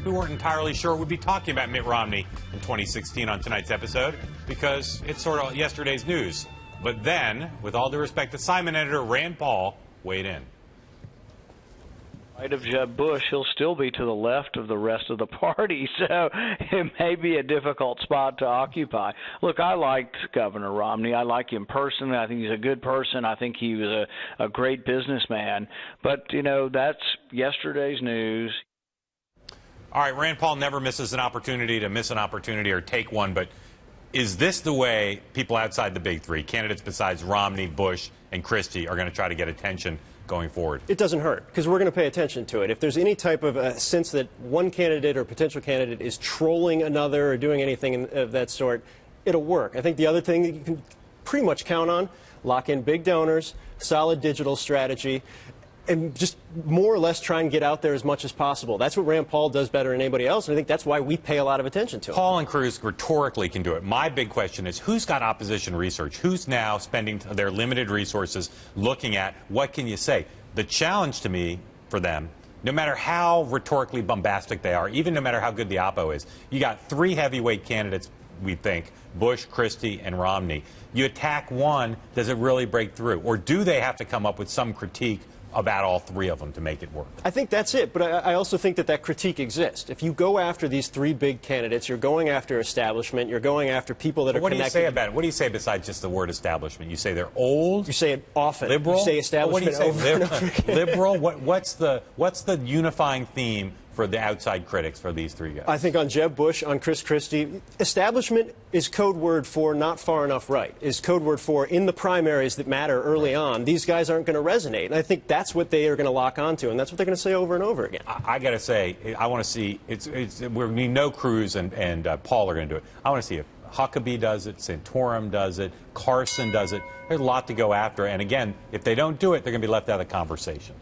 we weren't entirely sure we'd be talking about Mitt Romney in 2016 on tonight's episode because it's sort of yesterday's news. But then, with all due respect to Simon editor Rand Paul, weighed in. Of Jeb Bush, he'll still be to the left of the rest of the party, so it may be a difficult spot to occupy. Look, I liked Governor Romney. I like him personally. I think he's a good person. I think he was a great businessman. But, you know, that's yesterday's news. All right, Rand Paul never misses an opportunity to miss an opportunity or take one, but is this the way people outside the big three, candidates besides Romney, Bush, and Christie, are going to try to get attention going forward? It doesn't hurt, because we're going to pay attention to it. If there's any type of sense that one candidate or potential candidate is trolling another or doing anything of that sort, it'll work. I think the other thing that you can pretty much count on, lock in big donors, solid digital strategy, and just more or less try and get out there as much as possible. That's what Rand Paul does better than anybody else, and I think that's why we pay a lot of attention to it. Paul and Cruz rhetorically can do it. My big question is, who's got opposition research? Who's now spending their limited resources looking at what can you say? The challenge to me for them, no matter how rhetorically bombastic they are, even no matter how good the oppo is, you got three heavyweight candidates, we think, Bush, Christie, and Romney. You attack one, does it really break through? Or do they have to come up with some critique about all three of them to make it work? I think that's it, but I also think that critique exists. If you go after these three big candidates, you're going after establishment, you're going after people that are connected. What do you say about it? What do you say besides just the word establishment? You say they're old? You say it often. Liberal? You say establishment over and over again. Liberal? What's the unifying theme for the outside critics for these three guys? I think on Jeb Bush, on Chris Christie, establishment is code word for not far enough right, is code word for in the primaries that matter early on, these guys aren't going to resonate. And I think that's what they are going to lock onto, and that's what they're going to say over and over again. I got to say, I want to see, we know Cruz and Paul are going to do it. I want to see if Huckabee does it, Santorum does it, Carson does it. There's a lot to go after. And again, if they don't do it, they're going to be left out of the conversation.